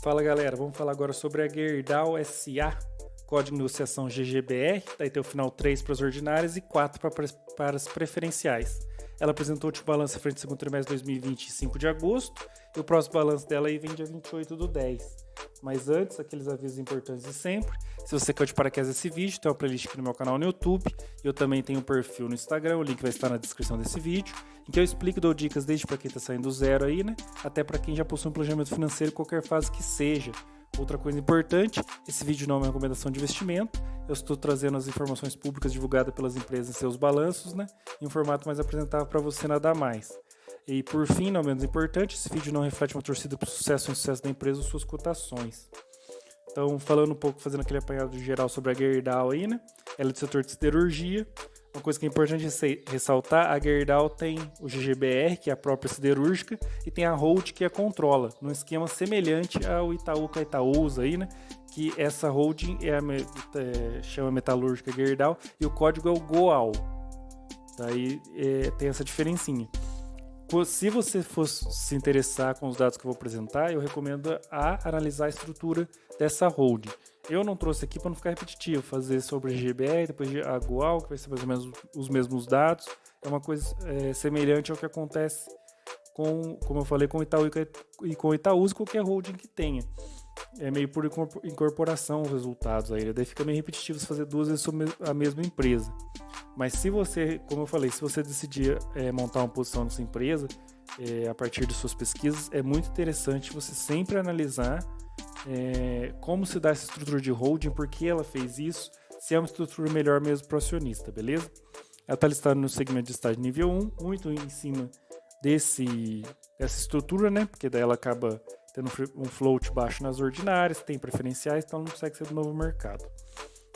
Fala galera, vamos falar agora sobre a Gerdau SA, código de negociação GGBR, daí tem o final 3 para as ordinárias e 4 para as preferenciais. Ela apresentou o último balanço frente ao segundo trimestre de 2020 em 5 de agosto e o próximo balanço dela aí vem dia 28/10. Mas antes, aqueles avisos importantes de sempre. Se você quer de paraquedas esse vídeo, tem uma playlist aqui no meu canal no YouTube. E eu também tenho um perfil no Instagram, o link vai estar na descrição desse vídeo, em que eu explico e dou dicas desde para quem está saindo do zero aí, né? Até para quem já possui um planejamento financeiro em qualquer fase que seja. Outra coisa importante, esse vídeo não é uma recomendação de investimento, eu estou trazendo as informações públicas divulgadas pelas empresas em seus balanços, né? Em um formato mais apresentável para você, nada mais. E por fim, não menos importante, esse vídeo não reflete uma torcida para o sucesso ou insucesso da empresa ou suas cotações. Então, falando um pouco, fazendo aquele apanhado geral sobre a Gerdau aí, né? Ela é do setor de siderurgia. Uma coisa que é importante ressaltar, a Gerdau tem o GGBR, que é a própria siderúrgica, e tem a Hold, que a controla, num esquema semelhante ao Itaú com a Itaúsa aí, né? Que essa holding chama Metalúrgica Gerdau e o código é o GOAL. Daí tem essa diferencinha. Se você for se interessar com os dados que eu vou apresentar, eu recomendo analisar a estrutura dessa holding. Eu não trouxe aqui para não ficar repetitivo, fazer sobre a GBR, depois a Goal, que vai ser mais ou menos os mesmos dados. É uma coisa semelhante ao que acontece como eu falei, com o Itaú e com o Itaúsa, qualquer holding que tenha. É meio por incorporação os resultados aí. Daí fica meio repetitivo se fazer duas vezes sobre a mesma empresa. Mas se você, como eu falei, se você decidir montar uma posição nessa empresa, a partir de suas pesquisas, é muito interessante você sempre analisar como se dá essa estrutura de holding, por que ela fez isso, se é uma estrutura melhor mesmo para o acionista, beleza? Ela está listada no segmento de estágio nível 1, muito em cima dessa estrutura, né? Porque daí ela acaba tendo um float baixo nas ordinárias, tem preferenciais, então não consegue ser do novo mercado,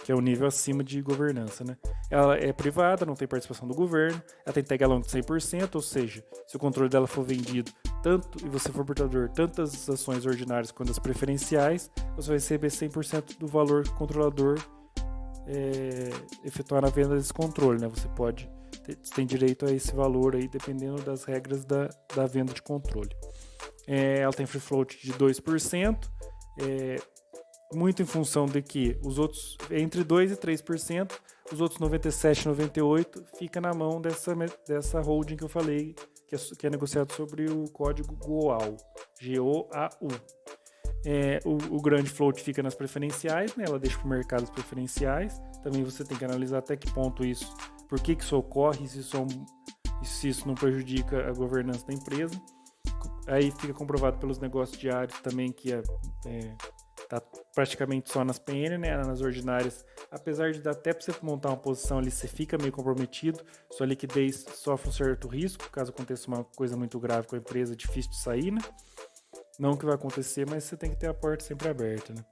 que é o nível acima de governança, né? Ela é privada, não tem participação do governo, ela tem tag along de 100%, ou seja, se o controle dela for vendido tanto e você for portador tanto das ações ordinárias quanto das preferenciais, você vai receber 100% do valor que o controlador efetuar na venda desse controle, né? Você tem direito a esse valor aí, dependendo das regras da venda de controle. Ela tem free float de 2%, muito em função de que os outros, entre 2% e 3%, os outros 97% e 98% fica na mão dessa holding que eu falei, que é negociado sobre o código GOAU, G-O-A-U. O grande float fica nas preferenciais, né? Ela deixa para o mercado as preferenciais. Também você tem que analisar até que ponto isso, por que isso ocorre, se isso não prejudica a governança da empresa. Aí fica comprovado pelos negócios diários também que tá praticamente só nas PN, né? Nas ordinárias, apesar de dar até para você montar uma posição ali, você fica meio comprometido, sua liquidez sofre um certo risco, caso aconteça uma coisa muito grave com a empresa, é difícil de sair, né? Não que vai acontecer, mas você tem que ter a porta sempre aberta, né?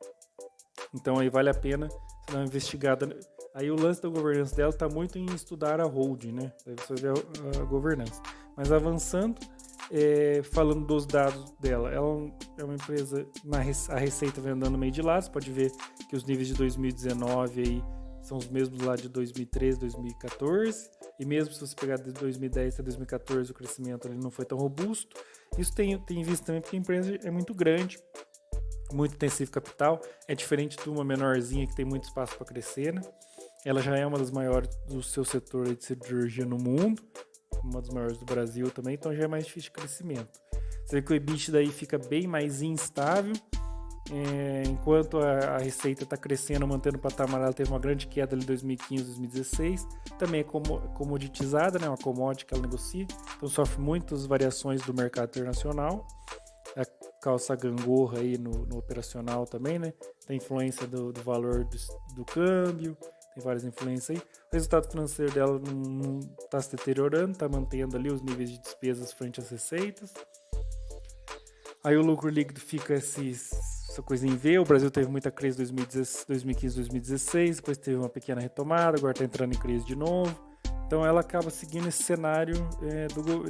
Então aí vale a pena você dar uma investigada. Aí o lance da governança dela está muito em estudar a holding, né? Aí você vê a governança. Mas avançando, falando dos dados dela, ela é uma empresa, a receita vem andando meio de lado, você pode ver que os níveis de 2019 aí são os mesmos lá de 2013, 2014, e mesmo se você pegar de 2010 até 2014 o crescimento ali não foi tão robusto. Isso tem visto também porque a empresa é muito grande, muito intensivo capital, é diferente de uma menorzinha que tem muito espaço para crescer, né? Ela já é uma das maiores do seu setor de cirurgia no mundo, uma das maiores do Brasil também, então já é mais difícil de crescimento. Você vê que o EBITDA daí fica bem mais instável, enquanto a receita está crescendo, mantendo o patamar, ela teve uma grande queda ali em 2015, 2016, também é comoditizada, né, uma commodity que ela negocia, então sofre muitas variações do mercado internacional, a calça gangorra aí no operacional também, né, tem influência do valor do câmbio, tem várias influências aí. O resultado financeiro dela não está se deteriorando, está mantendo ali os níveis de despesas frente às receitas. Aí o lucro líquido fica essa coisa em V. O Brasil teve muita crise em 2015, 2016, depois teve uma pequena retomada, agora está entrando em crise de novo. Então ela acaba seguindo esse cenário,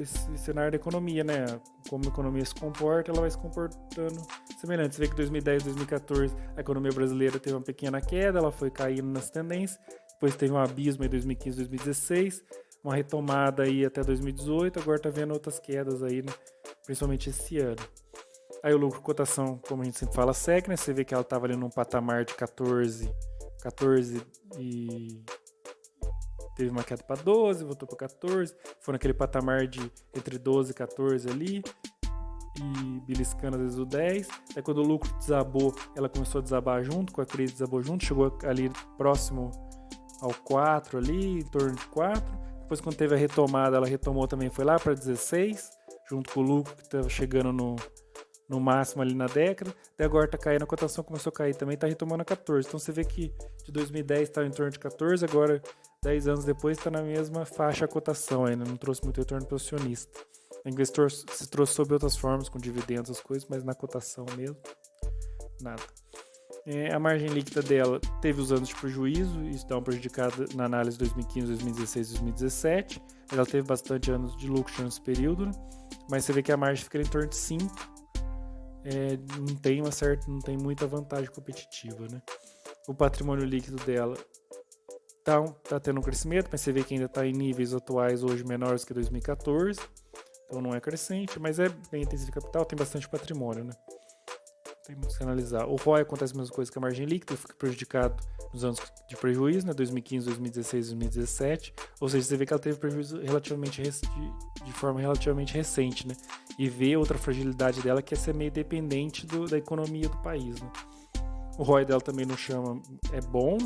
esse cenário da economia, né? Como a economia se comporta, ela vai se comportando semelhante. Você vê que em 2010, 2014 a economia brasileira teve uma pequena queda, ela foi caindo nas tendências, depois teve um abismo em 2015, 2016, uma retomada aí até 2018, agora está vendo outras quedas aí, né? Principalmente esse ano. Aí o lucro cotação, como a gente sempre fala, segue, né? Você vê que ela estava ali num patamar de 14 e teve uma queda para 12, voltou para 14, foi naquele patamar de entre 12 e 14 ali, e beliscando às vezes o 10. Aí quando o lucro desabou, ela começou a desabar junto, com a crise desabou junto, chegou ali próximo ao 4 ali, em torno de 4. Depois quando teve a retomada, ela retomou também, foi lá para 16, junto com o lucro que estava chegando no máximo ali na década. Até agora tá caindo, a cotação começou a cair também, tá retomando a 14. Então você vê que de 2010 estava em torno de 14, agora 10 anos depois está na mesma faixa a cotação ainda, não trouxe muito retorno para o acionista. O investidor se trouxe sob outras formas, com dividendos, as coisas, mas na cotação mesmo, nada. A margem líquida dela teve os anos de prejuízo, isso dá uma prejudicada na análise 2015, 2016 e 2017. Ela teve bastante anos de lucro nesse período, né? Mas você vê que a margem fica em torno de 5. Não tem muita vantagem competitiva, né? O patrimônio líquido dela tá tendo um crescimento, mas você vê que ainda está em níveis atuais hoje menores que 2014, então não é crescente, mas é bem intensivo de capital, tem bastante patrimônio, né? Tem muito que analisar. O ROI acontece a mesma coisa que a margem líquida, fica prejudicado nos anos de prejuízo, né? 2015, 2016, 2017, ou seja, você vê que ela teve prejuízo de forma relativamente recente, né? E vê outra fragilidade dela, que é ser meio dependente da economia do país, né? O ROI dela também não chama, é bom,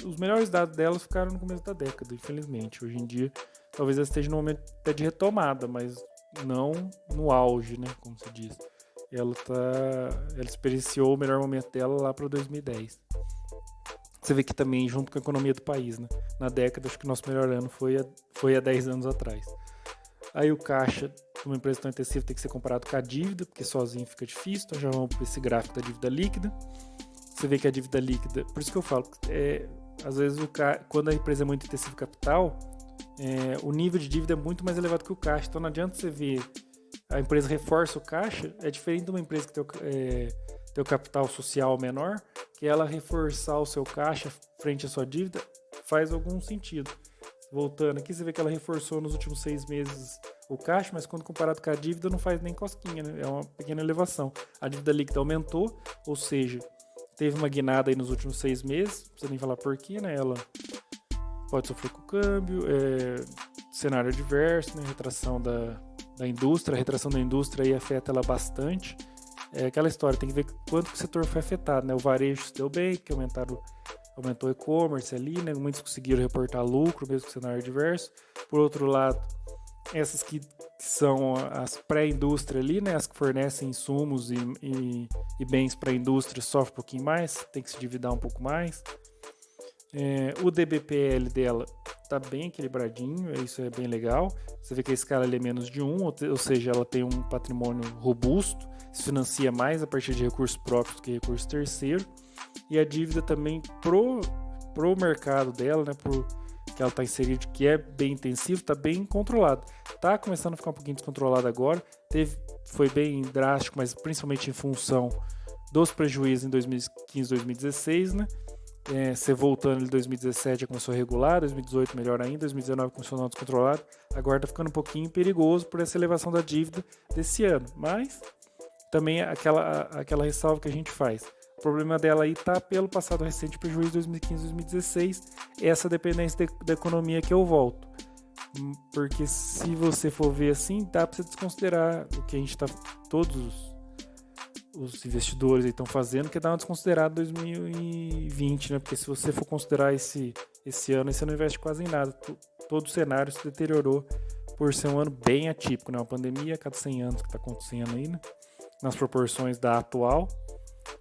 os melhores dados dela ficaram no começo da década, infelizmente. Hoje em dia, talvez ela esteja no momento até de retomada, mas não no auge, né, como se diz. Ela experienciou o melhor momento dela lá para 2010. Você vê que também, junto com a economia do país, né? Na década, acho que o nosso melhor ano foi há 10 anos atrás. Aí o caixa, uma empresa tão intensiva, tem que ser comparado com a dívida, porque sozinho fica difícil. Então já vamos para esse gráfico da dívida líquida. Você vê que a dívida líquida, por isso que eu falo, às vezes quando a empresa é muito intensiva capital, o nível de dívida é muito mais elevado que o caixa. Então não adianta você ver a empresa reforça o caixa, é diferente de uma empresa que tem o capital social menor, que ela reforçar o seu caixa frente à sua dívida faz algum sentido. Voltando aqui, você vê que ela reforçou nos últimos 6 meses o caixa, mas quando comparado com a dívida não faz nem cosquinha, né? É uma pequena elevação. A dívida líquida aumentou, ou seja, teve uma guinada aí nos últimos 6 meses, não precisa nem falar porquê, né? Ela pode sofrer com o câmbio, cenário adverso, né? Retração da indústria, a retração da indústria aí afeta ela bastante. É aquela história, tem que ver quanto que o setor foi afetado, né? O varejo se deu bem, que aumentou o e-commerce ali, né? Muitos conseguiram reportar lucro, mesmo com o cenário adverso. Por outro lado, essas que são as pré-indústria ali, né? As que fornecem insumos e bens para a indústria sofrem um pouquinho mais, tem que se endividar um pouco mais. O DBPL dela está bem equilibradinho, isso é bem legal. Você vê que a escala é menos de 1, ou seja, ela tem um patrimônio robusto, se financia mais a partir de recursos próprios do que recurso terceiro. E a dívida também pro mercado dela, né, que ela está inserida, que é bem intensivo, está bem controlado. Está começando a ficar um pouquinho descontrolado agora, foi bem drástico, mas principalmente em função dos prejuízos em 2015, 2016, né? Você voltando em 2017 já começou a regular, 2018 melhor ainda, 2019 começou a não descontrolado, agora está ficando um pouquinho perigoso por essa elevação da dívida desse ano, mas também aquela ressalva que a gente faz. O problema dela aí está pelo passado recente, prejuízo 2015, 2016, essa dependência da economia que eu volto. Porque se você for ver assim, dá para você desconsiderar o que a gente está, todos os investidores estão fazendo, que é dar uma desconsiderada 2020, né? Porque se você for considerar esse ano, você não investe quase em nada. Todo o cenário se deteriorou por ser um ano bem atípico, né? Uma pandemia a cada 100 anos que está acontecendo aí, né? Nas proporções da atual.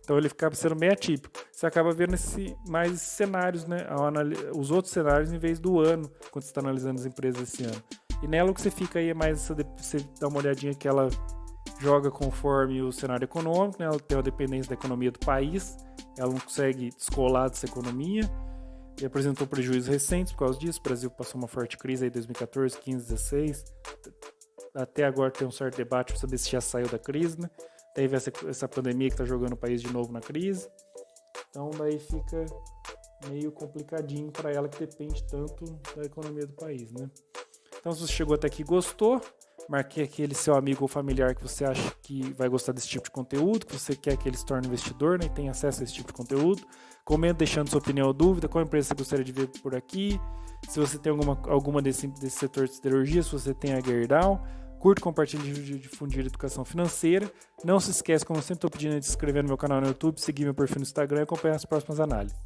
Então ele acaba sendo meio atípico. Você acaba vendo mais cenários, né? Os outros cenários em vez do ano, quando você está analisando as empresas esse ano. E nela o que você fica aí é mais você dá uma olhadinha que ela joga conforme o cenário econômico, né? Ela tem uma dependência da economia do país, ela não consegue descolar dessa economia e apresentou prejuízos recentes por causa disso. O Brasil passou uma forte crise aí em 2014, 15, 16. Até agora tem um certo debate para saber se já saiu da crise, né? Teve essa pandemia que está jogando o país de novo na crise. Então daí fica meio complicadinho para ela, que depende tanto da economia do país, né? Então se você chegou até aqui e gostou, Marque aquele seu amigo ou familiar que você acha que vai gostar desse tipo de conteúdo, que você quer que ele se torne investidor, né, e tenha acesso a esse tipo de conteúdo. Comenta deixando sua opinião ou dúvida, qual empresa você gostaria de ver por aqui, se você tem alguma desse setor de siderurgia, se você tem a Gerdau. Curte, compartilhe e difundir educação financeira. Não se esqueça, como eu sempre estou pedindo, de se inscrever no meu canal no YouTube, seguir meu perfil no Instagram e acompanhar as próximas análises.